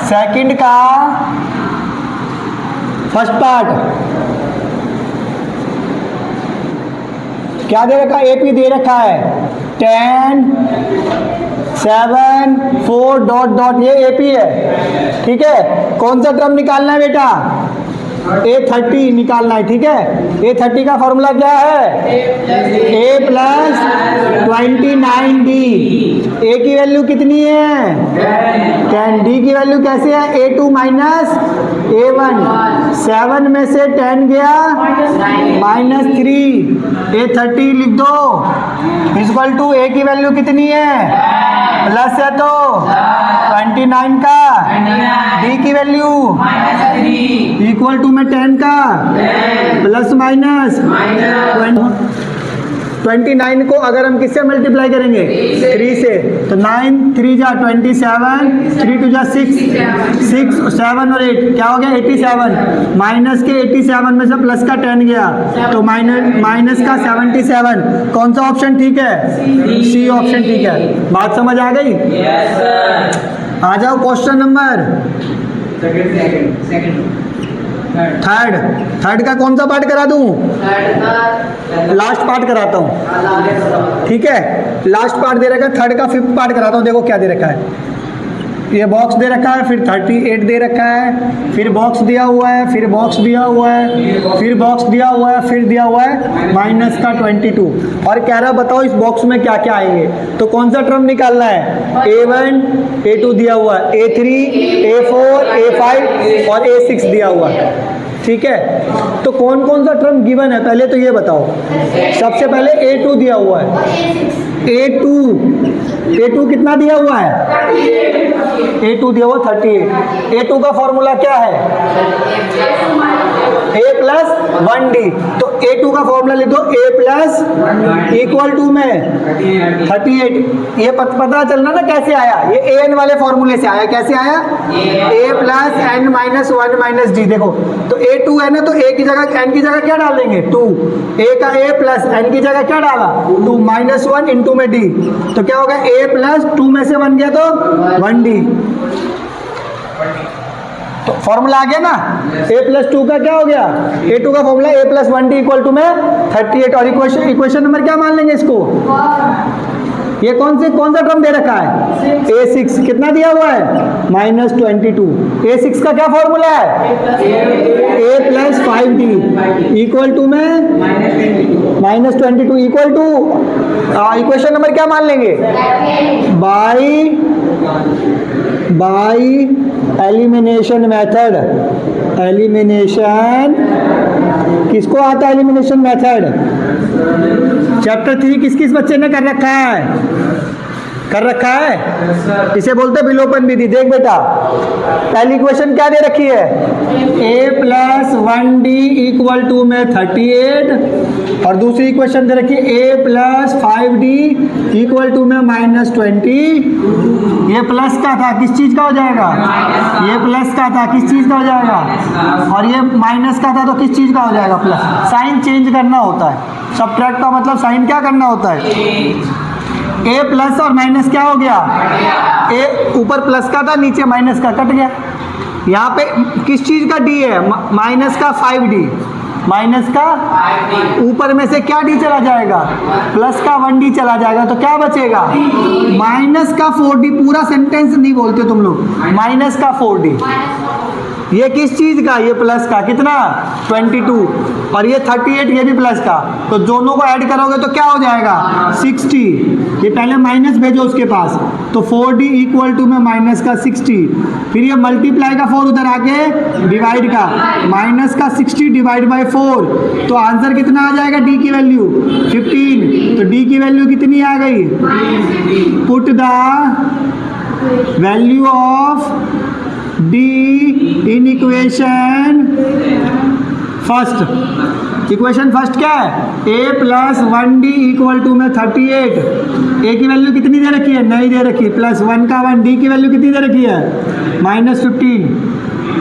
Second का first part क्या दे रखा है? एपी दे रखा है 10 7 4 डॉट डॉट, ये एपी है। ठीक है, कौन सा टर्म निकालना है बेटा? A30 निकालना है। ठीक है, A30 का फॉर्मूला क्या है? A plus 29D। A की वैल्यू कितनी है? 10। D की वैल्यू कैसे है? A2 minus A1। 7 में से 10 गया -3। A30 लिख दो इक्वल टू A की वैल्यू कितनी है? प्लस है तो 29 का, D की वैल्यू इक्वल टू में 10 का प्लस माइनस 29 को अगर हम किससे मल्टीप्लाई करेंगे? 3 से, तो 9 3 जा 27, 3 2 जा 6, 6 7 और 8 क्या हो गया? 87। माइनस के 87 में से प्लस का 10 गया तो माइनस का 77। कौन सा ऑप्शन ठीक है? सी ऑप्शन ठीक है। बात समझ आ गई? आ जाओ क्वेश्चन नंबर थर्ड का कौन सा पार्ट करा दूं? लास्ट पार्ट कराता हूं। ठीक है, लास्ट पार्ट दे रखा है, थर्ड का फिफ्थ पार्ट कराता हूं। देखो क्या दे रखा है, ये बॉक्स दे रखा है, फिर 38 दे रखा है, फिर बॉक्स दिया हुआ है, फिर बॉक्स दिया हुआ है, फिर बॉक्स दिया हुआ है, फिर दिया हुआ है माइनस का 22। और कह रहा बताओ इस बॉक्स में क्या क्या आएंगे, तो कौन सा टर्म निकालना है? A1 A2 दिया हुआ है, A3 A4 A5 और A6 दिया हुआ है। ठीक है, तो कौन कौन सा टर्म गिवन है पहले तो ये बताओ। सबसे पहले A2 दिया हुआ है, A2 कितना दिया हुआ है? A2 दिया हुआ 38। A2 का फॉर्मूला क्या है? A plus 1D। तो A2 का फॉर्मूला लिख दो, A प्लस इक्वल टू में 38। ये पता चलना ना कैसे आया? ये AN वाले फॉर्मूले से आया। कैसे आया? A plus N minus 1 minus D। देखो तो A2 है ना, तो A की जगह N की जगह क्या डालेंगे? 2। A का A प्लस N की जगह क्या डाला? 2 माइनस 1 इंटू में D। तो क्या होगा? A प्लस 2 में से 1 गया तो 1D। तो फॉर्मूला आ गया ना, A प्लस 2 का क्या हो गया? A2 का formula A plus 1D equal to में 38। और इक्वेशन नंबर क्या मान लेंगे इसको? ये कौन सा टर्म दे रखा है? A6 कितना दिया हुआ है? -22। A6 का क्या फॉर्मूला है? A plus 5D equal to में -22 इक्वल टू इक्वेशन नंबर क्या मान लेंगे? By elimination method. एलिमिनेशन किसको आता है? एलिमिनेशन मेथड चैप्टर 3 किस किस बच्चे ने कर रखा है? इसे बोलते हैं विलोपन विधि। देख बेटा, पहली इक्वेशन क्या दे रखी है? A plus 1D equal to में 38। और दूसरी इक्वेशन दे रखी है A plus 5D equal to में -20। ये प्लस का था, किस चीज का हो जाएगा? ये प्लस का था, किस चीज का हो जाएगा? और ये माइनस का था तो किस चीज का हो जाएगा? प्लस। साइन चेंज करना होता है। सबट्रैक्ट का मतलब साइन क्या करना होता है? A प्लस और माइनस क्या हो गया? A ऊपर प्लस का था, नीचे माइनस का, कट गया। यहाँ पे किस चीज का D है? माइनस का 5D। माइनस का ऊपर में से क्या D चला जाएगा? प्लस का 1D चला जाएगा। तो क्या बचेगा? माइनस का 4D। पूरा सेंटेंस नहीं बोलते तुम लोग। माइनस का 4D। ये किस चीज का? ये प्लस का। कितना? 22। और ये 38, ये भी प्लस का। तो दोनों को ऐड करोगे तो क्या हो जाएगा? 60। ये पहले माइनस भेजो उसके पास, तो 4D इक्वल टू में माइनस का 60। फिर ये मल्टीप्लाई का 4 उधर आके डिवाइड का, माइनस का 60 डिवाइड बाई 4। तो आंसर कितना आ जाएगा? D की वैल्यू 15। तो D की वैल्यू कितनी आ गई? Put the value of D in equation first. Equation first क्या है? A plus 1D equal to में 38। A की वैल्यू कितनी दे रखी है? नहीं दे रखी। प्लस 1 का 1। D की वैल्यू कितनी दे रखी है? -15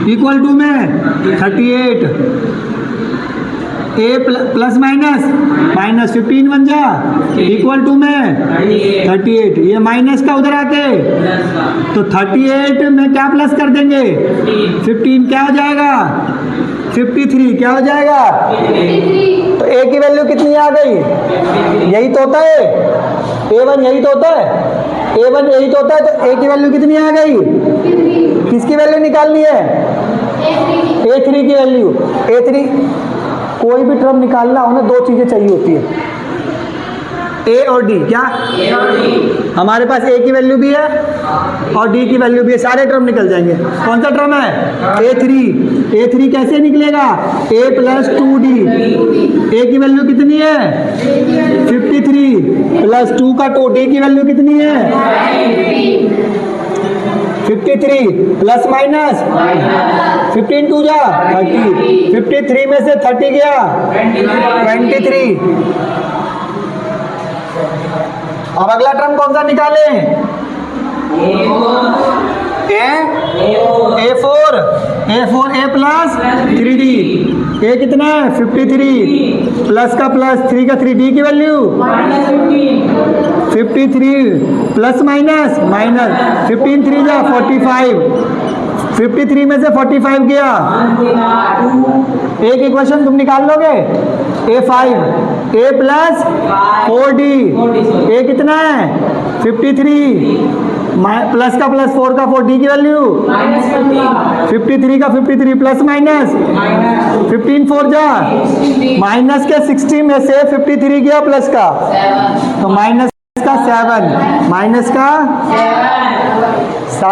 इक्वल टू में 38। ए प्लस माइनस माइनस 15 बन जा इक्वल टू में 38, ये माइनस का उधर आके तो 38 में क्या प्लस कर देंगे 15 क्या हो जाएगा 53 क्या हो जाएगा। तो ए की वैल्यू कितनी आ गई, यही तो होता है A1, यही तो होता है A1, यही तो होता है। तो ए की वैल्यू कितनी आ गई, किसकी वैल्यू निकालनी है A3 की वैल्यू। A3 कोई भी टर्म निकालना हो ना, दो चीजें चाहिए होती है ए और डी। क्या हमारे पास ए की वैल्यू भी है और डी की वैल्यू भी है, सारे टर्म निकल जाएंगे। कौन सा टर्म है A3 कैसे निकलेगा A प्लस 2D। ए की वैल्यू कितनी है 53 प्लस 2 का 2, डी की वैल्यू कितनी है 53 प्लस माइनस 15 2 जा 30, 53 में से 30 गया 23। अब अगला टर्म कौन सा निकालें A4 A प्लस 3D। ए कितना है 53 प्लस का प्लस 3 का 3, डी की वैल्यू 53 प्लस माइनस माइनस 15 3 जा 45, 53 में से 45 गया। एक इक्वेशन तुम निकाल लोगे A5 A प्लस 4D। ए कितना है 53 प्लस का प्लस 4 का 4, डी की वैल्यू 53 का 53 प्लस माइनस 15 4 जा माइनस के 60 में से 53 गया प्लस का तो माइनस का 7 माइनस का